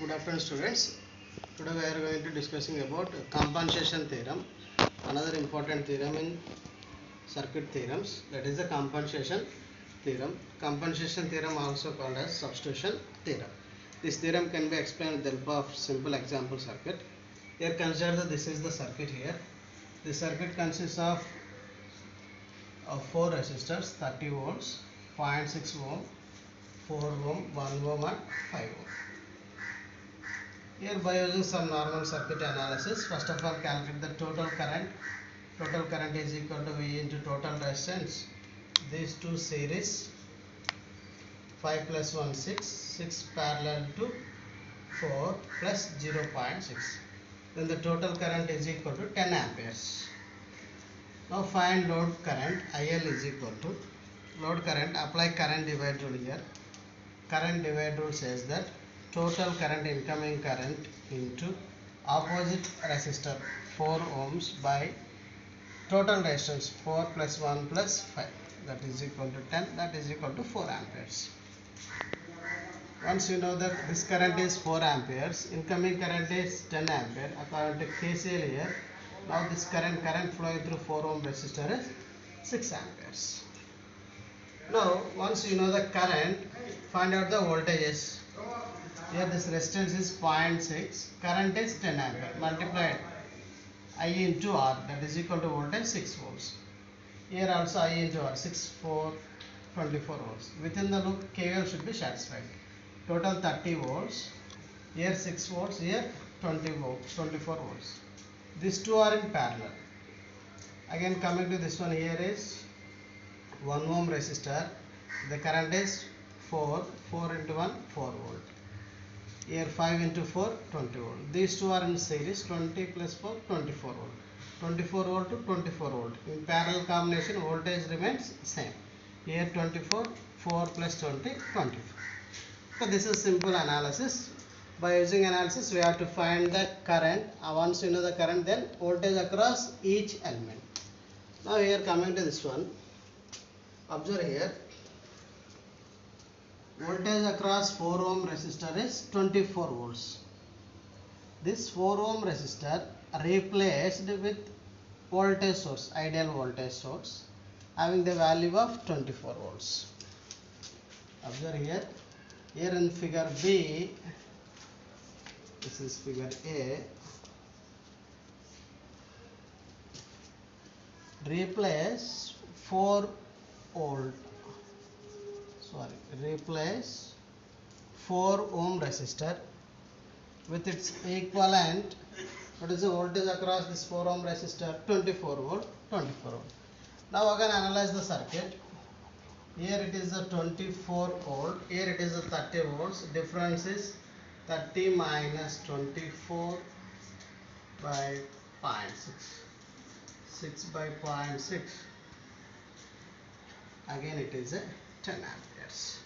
Good afternoon, students. Today we are going to discussing about compensation theorem, another important theorem in circuit theorems, that is the compensation theorem. Compensation theorem also called as substitution theorem. This theorem can be explained with the help of simple example circuit. Here consider that this is the circuit here. The circuit consists of 4 resistors, 30 volts, 0.6 ohm, 4 ohm, 1 ohm and 5 ohm. Here by using some normal circuit analysis, first of all calculate the total current. Total current is equal to V into total resistance. These two series 5 plus 1 6, 6 parallel to 4 plus 0.6. Then the total current is equal to 10 amperes. Now find load current. IL is equal to load current. Apply current divider rule here. Current divider rule says that total current, incoming current into opposite resistor 4 ohms by total resistance 4 plus 1 plus 5, that is equal to 10, that is equal to 4 amperes. Once you know that this current is 4 amperes, incoming current is 10 ampere, according to KCL here, now this current flowing through 4 ohm resistor is 6 amperes. Now once you know the current, find out the voltages. Here this resistance is 0.6, current is 10 ampere, multiplied I into R, that is equal to voltage 6 volts. Here also I into R, 6, 4, 24 volts. Within the loop KVL should be satisfied. Total 30 volts, here 6 volts, here 20 volts, 24 volts. These two are in parallel. Again coming to this one, here is 1 ohm resistor, the current is 4 into 1, 4 volt. Here 5 into 4, 20 volt. These two are in series, 20 plus 4, 24 volt. 24 volt to 24 volt. In parallel combination, voltage remains same. Here 24, 4 plus 20, 24. So this is simple analysis. By using analysis, we have to find the current. Once you know the current, then voltage across each element. Now here coming to this one, observe here. Voltage across 4 ohm resistor is 24 volts. This 4 ohm resistor replaced with voltage source, ideal voltage source, having the value of 24 volts. Observe here. Here in figure B, this is figure A, replace 4 volt. Replace 4 ohm resistor with its equivalent. What is the voltage across this 4 ohm resistor? 24 volt, 24 volt. Now again analyze the circuit. Here it is the 24 volt, here it is the 30 volts. Difference is 30 minus 24 by 0.6. 6 by 0.6. Again it is a 10 amperes.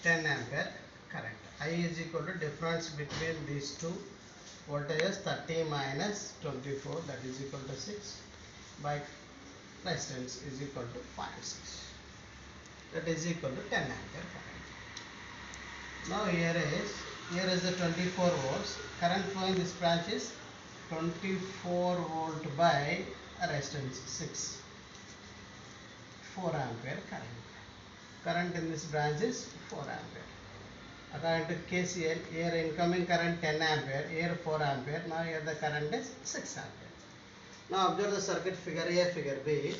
10 ampere current. I is equal to difference between these two voltages, 30 minus 24, that is equal to 6, by resistance is equal to 0.6, that is equal to 10 ampere current. Now here is the 24 volts. Current flowing this branch is 24 volt by resistance 6, 4 ampere current. Current in this branch is 4 ampere. According to KCL, here incoming current 10 ampere, here 4 ampere. Now here the current is 6 ampere. Now observe the circuit figure A, figure B.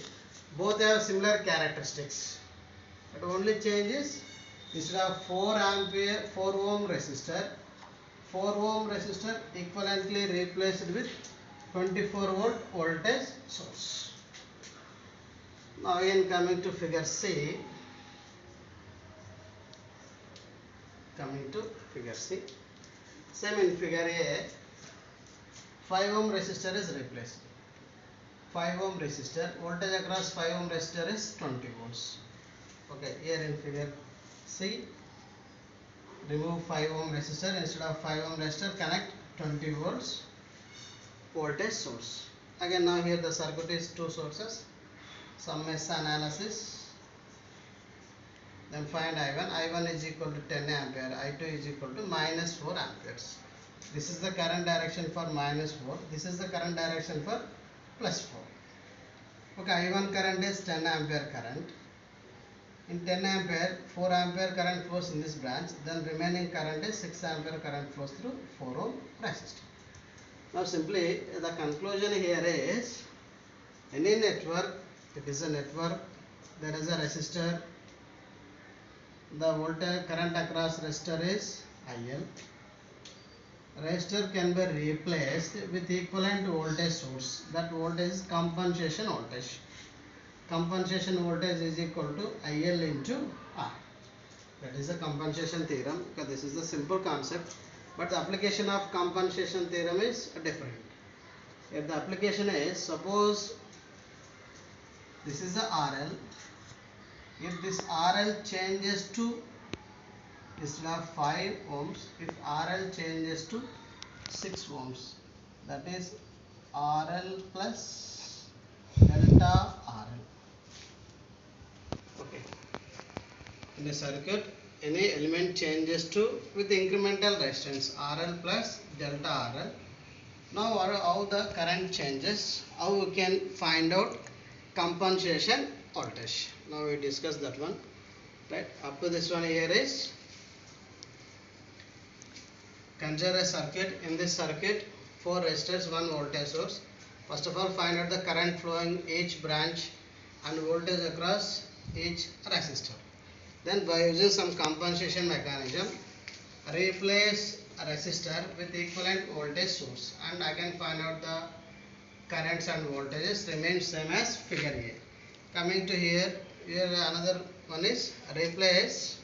Both have similar characteristics. But only change is, instead of 4 ohm resistor, 4 ohm resistor equivalently replaced with 24 volt voltage source. Now again coming to figure C. Coming to figure C. Same in figure A. 5 ohm resistor is replaced. 5 ohm resistor, voltage across 5 ohm resistor is 20 volts. Okay, here in figure C, remove 5 ohm resistor, instead of 5 ohm resistor connect 20 volts voltage source. Again now here the circuit is two sources, some mesh analysis. Then find I1. I1 is equal to 10 ampere. I2 is equal to minus 4 amperes. This is the current direction for minus 4. This is the current direction for plus 4. Okay, I1 current is 10 ampere current. In 10 ampere, 4 ampere current flows in this branch. Then remaining current is 6 ampere current flows through 4 ohm resistor. Now simply the conclusion here is, any network, it is a network, there is a resistor, the voltage current across resistor is IL. Resistor can be replaced with equivalent voltage source. That voltage is compensation voltage. Compensation voltage is equal to IL into R. That is the compensation theorem, because this is the simple concept, but the application of compensation theorem is different. Here the application is, suppose this is the RL. If this RL changes to, instead of 5 ohms, if RL changes to 6 ohms, that is RL plus delta RL. Okay. In a circuit, any element changes to with incremental resistance RL plus delta RL. Now how the current changes, how we can find out compensation voltage. Now we discuss that one. Right, up to this one here is, consider a circuit. In this circuit, 4 resistors, 1 voltage source. First of all, find out the current flowing each branch and voltage across each resistor. Then by using some compensation mechanism, replace a resistor with equivalent voltage source, and again find out the currents and voltages remain same as figure A. Coming to here another one is, replace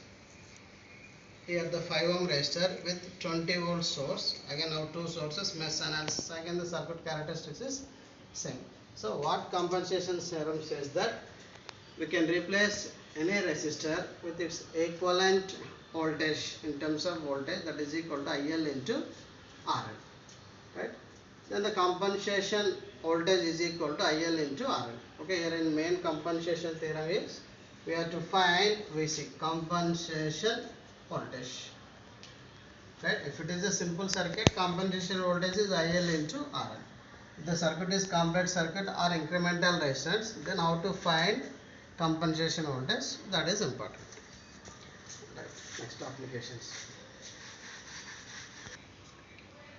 here the 5 ohm resistor with 20 volt source. Again now 2 sources, mesh analysis. Again the circuit characteristics is same. So what compensation theorem says, that we can replace any resistor with its equivalent voltage in terms of voltage, that is equal to IL into RL. Right? Then the compensation voltage is equal to IL into RL. Okay, here in main compensation theorem is, we have to find VC, compensation voltage. Right? If it is a simple circuit, compensation voltage is IL into RL. If the circuit is complex circuit or incremental resistance, then how to find compensation voltage, that is important. Right. Next applications.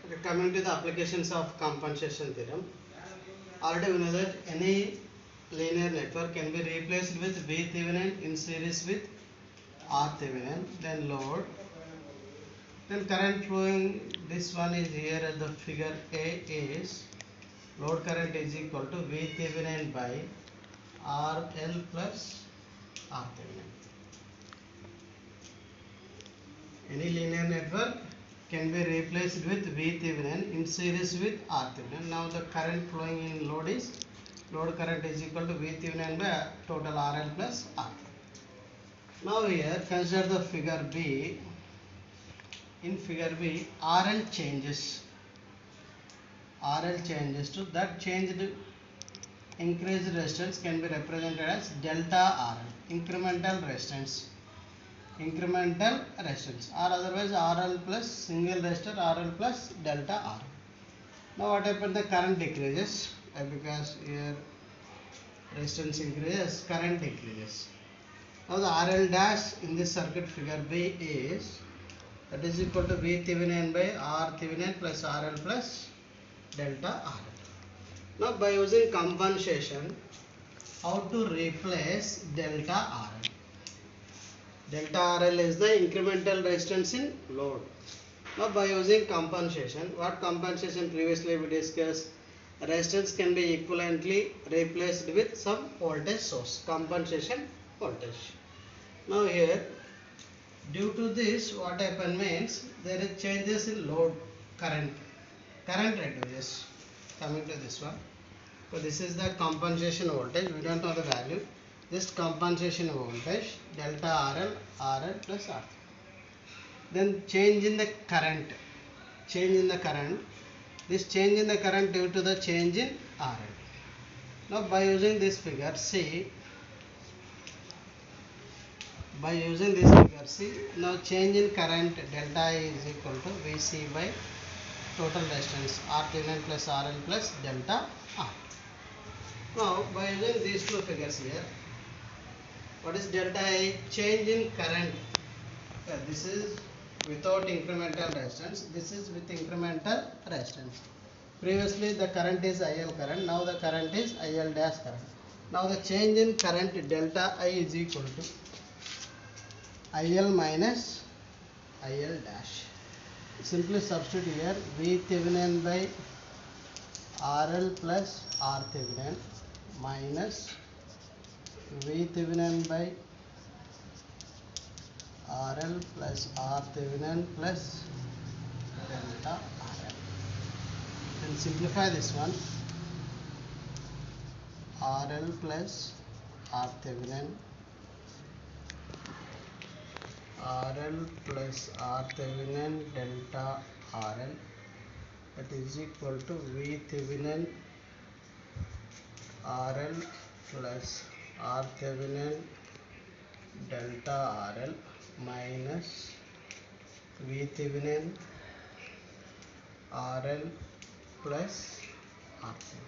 Okay, coming to the applications of compensation theorem. Already we know that any linear network can be replaced with V Thevenin in series with R Thevenin, then load, then current flowing. This one is here at the figure A is, load current is equal to V Thevenin by RL plus R Thevenin. Any linear network can be replaced with V Thevenin in series with R Thevenin. Now the current flowing in load is, load current is equal to V Thevenin by total RL plus R. Now here consider the figure B. In figure B, RL changes. RL changes to, that changed increased resistance can be represented as delta RL, incremental resistance. Incremental resistance, or otherwise RL plus single resistor, RL plus delta R. Now what happened? The current decreases, because here resistance increases, current decreases. Now the RL dash in this circuit figure B is, that is equal to V Thevenin by R Thevenin plus RL plus delta RL. Now by using compensation, how to replace delta RL? Delta RL is the incremental resistance in load. Now by using compensation, what compensation previously we discussed, resistance can be equivalently replaced with some voltage source, compensation voltage. Now here, due to this, what happen means, there is changes in load current, current reduces. Coming to this one, so this is the compensation voltage, we don't know the value. This compensation voltage, delta RL plus R. Then change in the current, this change in the current due to the change in RL. Now by using this figure, see, by using this figure, see now change in current delta I is equal to Vc by total resistance RThevenin plus RL plus delta R. Now by using these two figures here, what is delta I? Change in current. This is without incremental resistance, this is with incremental resistance. Previously the current is IL current, now the current is IL dash current. Now the change in current delta I is equal to IL minus IL dash. Simply substitute here V Thevenin by RL plus R Thevenin minus V Thevenin by RL plus R Thevenin plus delta RL. Then simplify this one. RL plus R Thevenin, RL plus R Thevenin delta RL, that is equal to V Thevenin RL plus R Thevenin delta RL minus V Thevenin RL plus R Thevenin.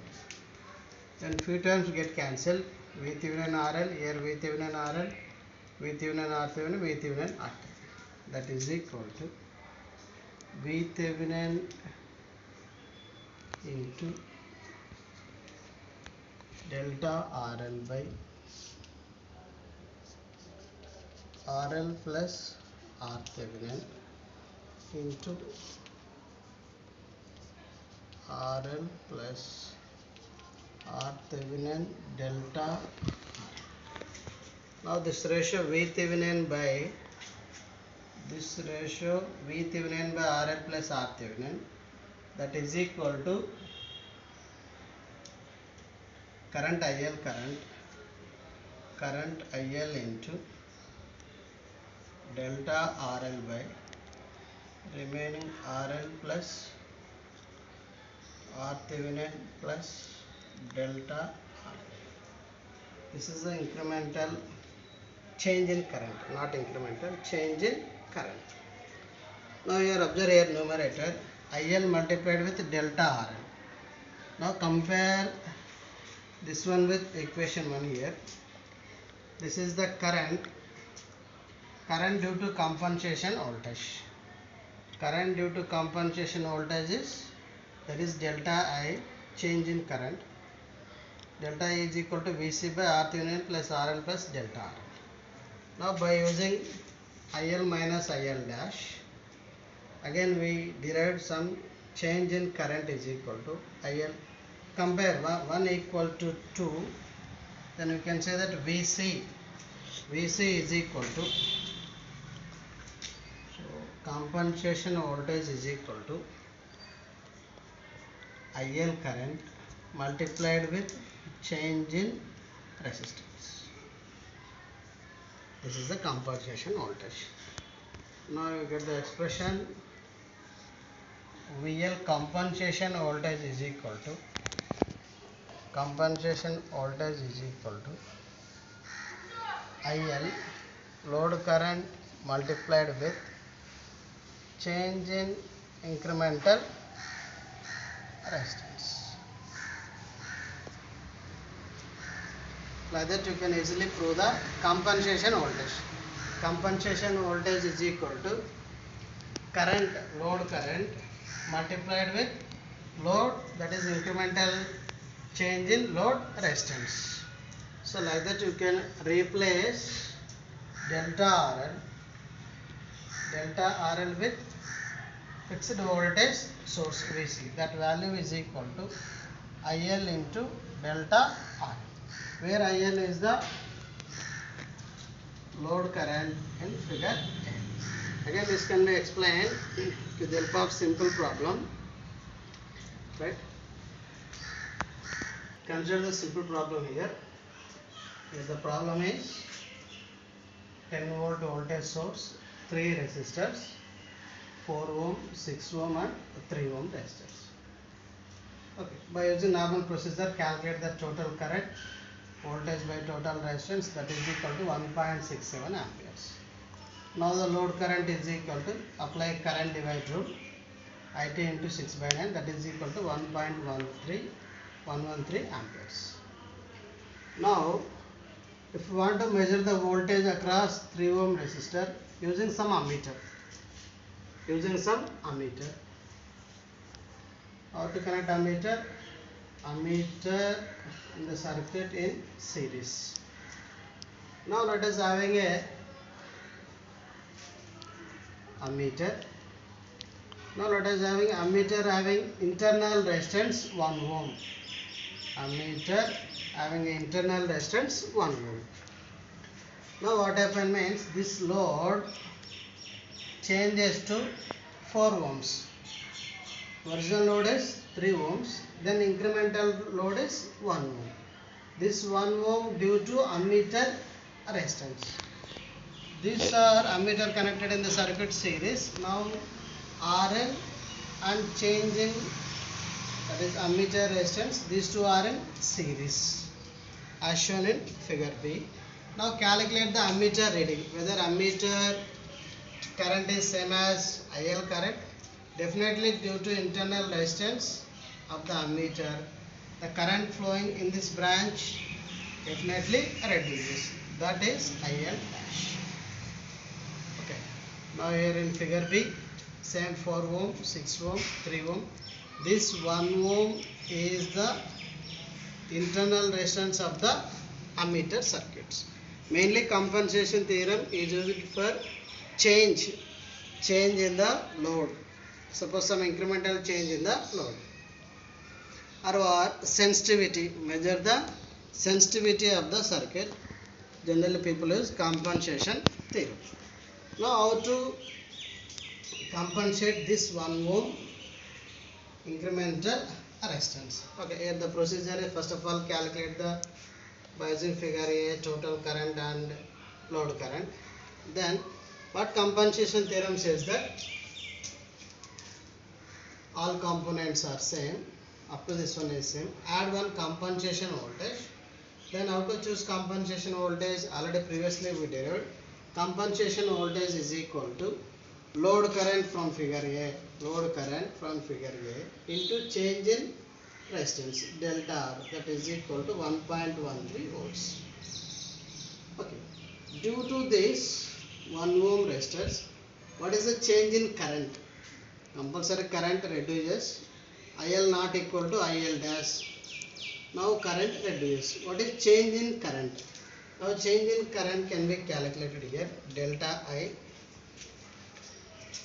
Then few times get cancelled. V Thevenin RL, here V Thevenin RL, V Thevenin R Thevenin, V Thevenin R Thevenin. That is equal to V Thevenin into delta RL by RL plus R Thevenin into RL plus R Thevenin delta R. Now this ratio V Thevenin by RL plus R Thevenin, that is equal to current IL into delta RL by remaining RL plus R Thevenin plus delta R. This is the incremental change in current, not incremental change in current. Now here observe here numerator IL multiplied with delta RL. Now compare this one with equation 1 here. This is the current due to compensation voltage. Current due to compensation voltage is, that is delta I, change in current. Delta I is equal to Vc by R Thevenin plus RL plus delta RL. Now by using IL minus IL dash, again we derived some change in current is equal to IL. Compare 1 equal to 2, then we can say that Vc is equal to, so compensation voltage is equal to IL current multiplied with change in resistance. This is the compensation voltage. Now you get the expression VL compensation voltage is equal to IL load current multiplied with change in incremental resistance. Like that you can easily prove the compensation voltage. Compensation voltage is equal to current, load current multiplied with load, that is incremental change in load resistance. So like that you can replace delta RL with fixed voltage source Vc. That value is equal to IL into delta R, where IL is the load current in figure A. Again this can be explained with the help of simple problem, right? Consider the simple problem here. Here the problem is 10 volt voltage source, 3 resistors, 4 ohm, 6 ohm and 3 ohm resistors. Okay, by using normal procedure calculate the total current voltage by total resistance, that is equal to 1.67 amperes. Now the load current is equal to, apply current divide rule, IT into 6 by 9, that is equal to 1.113 amperes. Now if you want to measure the voltage across 3 ohm resistor using some ammeter, how to connect ammeter in the circuit in series. Now let us having a ammeter. Now let us having ammeter having internal resistance 1 ohm. Ammeter having internal resistance 1 ohm. Now what happen means this load changes to 4 ohms. Original load is 3 ohms. Then incremental load is 1 ohm. This 1 ohm due to ammeter resistance. These are ammeter connected in the circuit series. Now RL and changing, that is ammeter resistance, these two are in series as shown in figure B. Now calculate the ammeter reading, whether ammeter current is same as IL current. Definitely due to internal resistance of the ammeter, the current flowing in this branch definitely reduces, that is IL dash. Okay. Now here in figure B, same 4 ohm, 6 ohm, 3 ohm. This 1 ohm is the internal resistance of the ammeter circuits. Mainly compensation theorem is used for change in the load. Suppose some incremental change in the load. Or sensitivity, measure the sensitivity of the circuit. Generally people use compensation theorem. Now how to compensate this 1 ohm incremental resistance. Okay, here the procedure is, first of all calculate the, by using figure A, total current and load current. Then what compensation theorem says that all components are same, up to this one is same, add one compensation voltage. Then how to choose compensation voltage? Already previously we derived. Compensation voltage is equal to load current from figure A, into change in resistance delta R, that is equal to 1.13 volts. Okay. Due to this 1 ohm resistance, what is the change in current? Compulsory current reduces, IL not equal to IL dash. Now current reduces. What is change in current? Now change in current can be calculated here, delta I.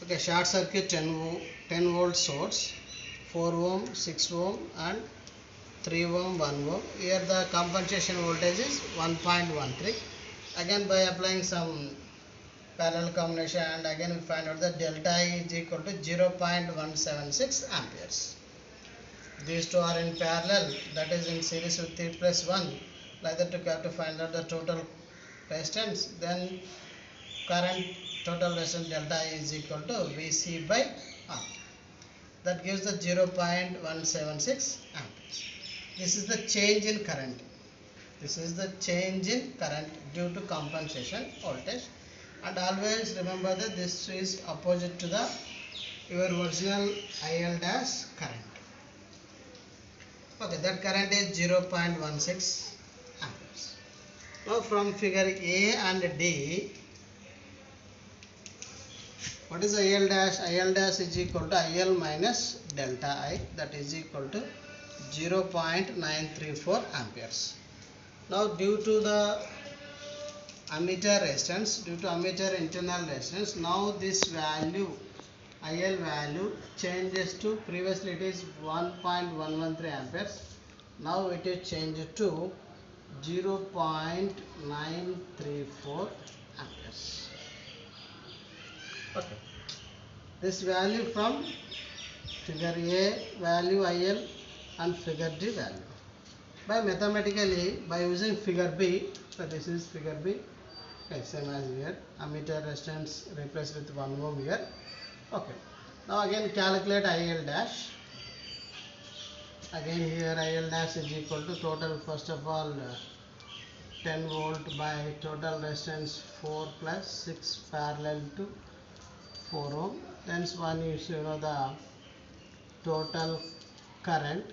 Okay, short circuit 10 volt source, 4 ohm, 6 ohm and 3 ohm, 1 ohm. Here the compensation voltage is 1.13. Again by applying some parallel combination, and again we find out that delta I is equal to 0.176 amperes. These two are in parallel, that is in series with 3 plus 1. Like that you have to find out the total resistance. Then current total resistance delta I is equal to VC by R. That gives the 0.176 amperes. This is the change in current. Due to compensation voltage. And always remember that this is opposite to the your original IL dash current. Okay, that current is 0.16 amperes. Now from figure A and D, what is IL dash? IL dash is equal to IL minus delta I, that is equal to 0.934 amperes. Now due to the ammeter resistance, due to ammeter internal resistance, now this value, IL value changes to, previously it is 1.113 amperes, now it is changed to 0.934 amperes. Okay. This value from figure A value IL and figure D value. By mathematically, by using figure B, so this is figure B, okay, same as here, ammeter resistance replaced with 1 ohm here. Okay. Now again calculate IL dash. Again here IL dash is equal to total, first of all 10 volt by total resistance 4 plus 6 parallel to 4 ohm. Then one is the total current,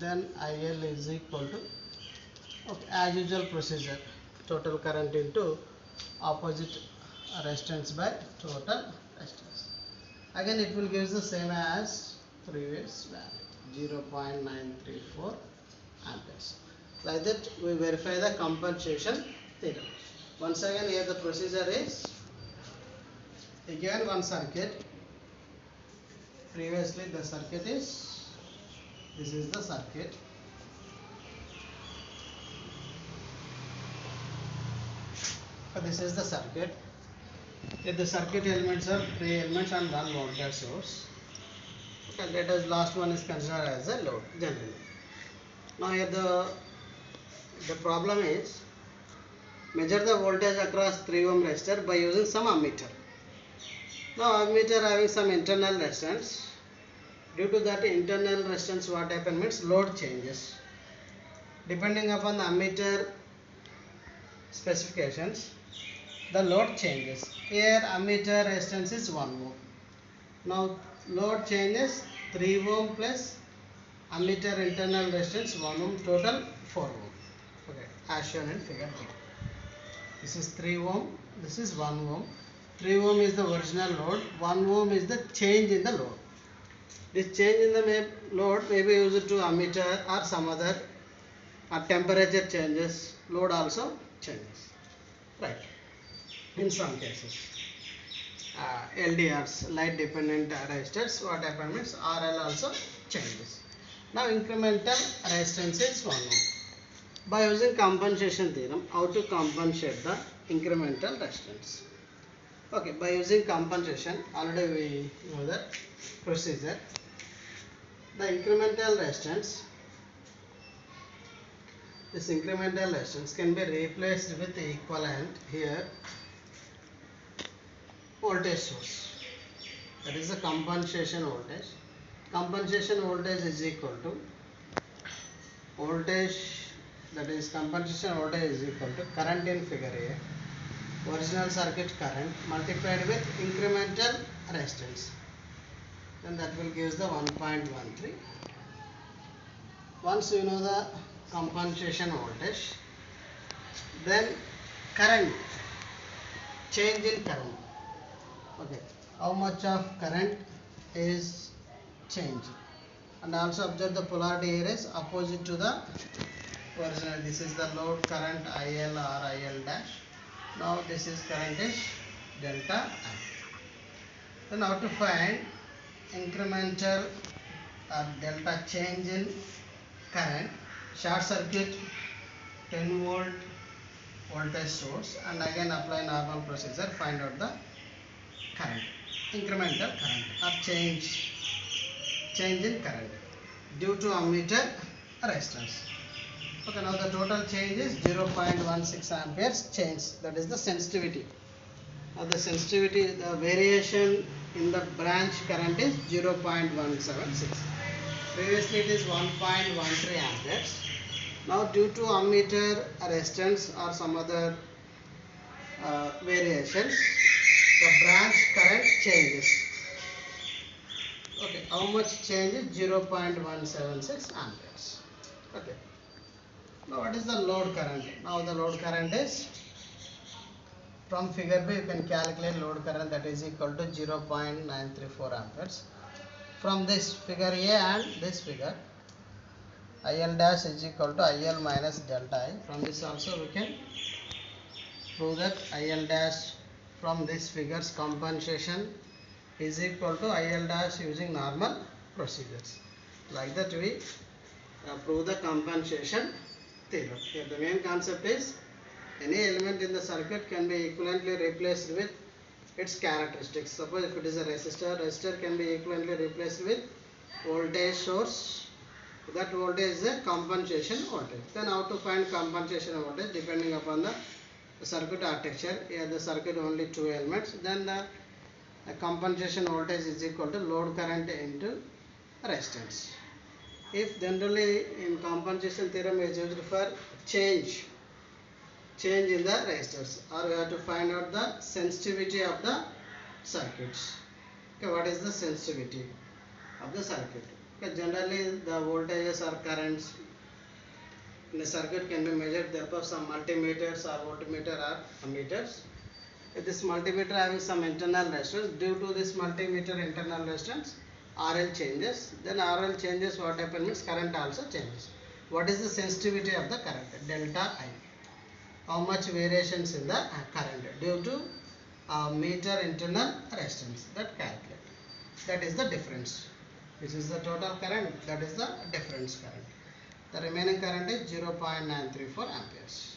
then IL is equal to, okay, as usual procedure, total current into opposite resistance by total resistance. Again it will give the same as previous value, 0.934 amperes. Like that we verify the compensation theorem. Once again here the procedure is, again one circuit. Previously the circuit is, this is the circuit. This is the circuit. If the circuit elements are 3 elements and 1 voltage source. Okay, let us, last one is considered as a load generally. Now here the problem is, measure the voltage across 3 ohm resistor by using some ammeter. Now ammeter having some internal resistance. Due to that internal resistance, what happens means load changes. Depending upon the ammeter specifications, the load changes. Here ammeter resistance is 1 ohm. Now load changes 3 ohm plus ammeter internal resistance 1 ohm, total 4 ohm. Okay, as shown in figure B. This is 3 ohm, this is 1 ohm. 3 ohm is the original load, 1 ohm is the change in the load. This change in the load may be used to ammeter or some other, or temperature changes, load also changes. Right. In some cases, LDRs, light dependent resistors, what happens means RL also changes. Now incremental resistance is 1 ohm. By using compensation theorem, how to compensate the incremental resistance? Okay, by using compensation, already we know the procedure. The incremental resistance, this incremental resistance can be replaced with the equivalent here voltage source. That is the compensation voltage. Compensation voltage is equal to voltage, that is compensation voltage is equal to current in figure A, original circuit current multiplied with incremental resistance. Then that will give us the 1.13. Once you know the compensation voltage, then current, change in current. Okay, how much of current is changed, and also observe the polarity here is opposite to the original. This is the load current IL or IL dash. Now this is current is delta I. Then how to find incremental or delta change in current? Short circuit 10 volt voltage source and again apply normal procedure, find out the current, incremental current or change in current due to ammeter resistance. Okay, now the total change is 0.16 amperes change, that is the sensitivity. Now the sensitivity, the variation in the branch current is 0.176. Previously it is 1.13 amperes. Now due to ammeter resistance or some other variations, the branch current changes. Okay, how much changes? 0.176 amperes. Okay. Now what is the load current? Now the load current is, from figure B you can calculate load current, that is equal to 0.934 amperes. From this figure A and this figure, IL dash is equal to IL minus delta I. From this also we can prove that IL dash from this figure's compensation is equal to IL dash using normal procedures. Like that we prove the compensation theorem. Here the main concept is, any element in the circuit can be equivalently replaced with its characteristics. Suppose if it is a resistor can be equivalently replaced with voltage source. That voltage is a compensation voltage. Then how to find compensation voltage? Depending upon the circuit architecture. Here the circuit only 2 elements. Then the compensation voltage is equal to load current into resistance. If generally in compensation theorem is used for change change in the resistors, or we have to find out the sensitivity of the circuits. Okay, what is the sensitivity of the circuit? Okay, generally the voltages or currents in a circuit can be measured therefore some multimeters or voltmeter or ammeters. If this multimeter having some internal resistance, due to this multimeter internal resistance RL changes, then RL changes, what happens means current also changes. What is the sensitivity of the current? Delta I. How much variations in the current due to meter internal resistance, that calculate. That is the difference. This is the total current, that is the difference current. The remaining current is 0.934 amperes.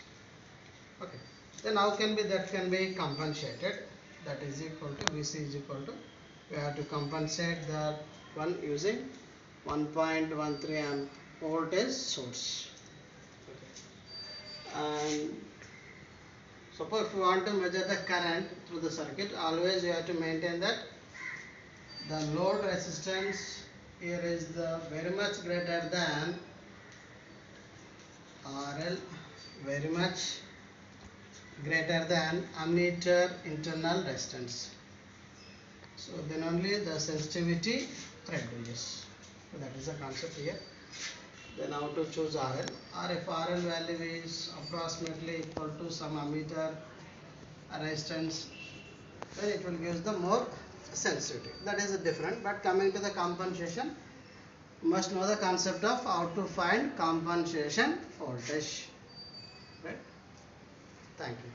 Okay. Then how can be that can be compensated? That is equal to VC is equal to, we have to compensate the one using 1.13 amp voltage source. Okay. And suppose if you want to measure the current through the circuit, always you have to maintain that the load resistance here is the very much greater than RL, very much greater than ammeter internal resistance. So then only the sensitivity reduces. So that is the concept here. Then how to choose RL, or if RL value is approximately equal to some ammeter resistance, then it will give the more sensitivity. That is different. But coming to the compensation, you must know the concept of how to find compensation voltage. Right? Thank you.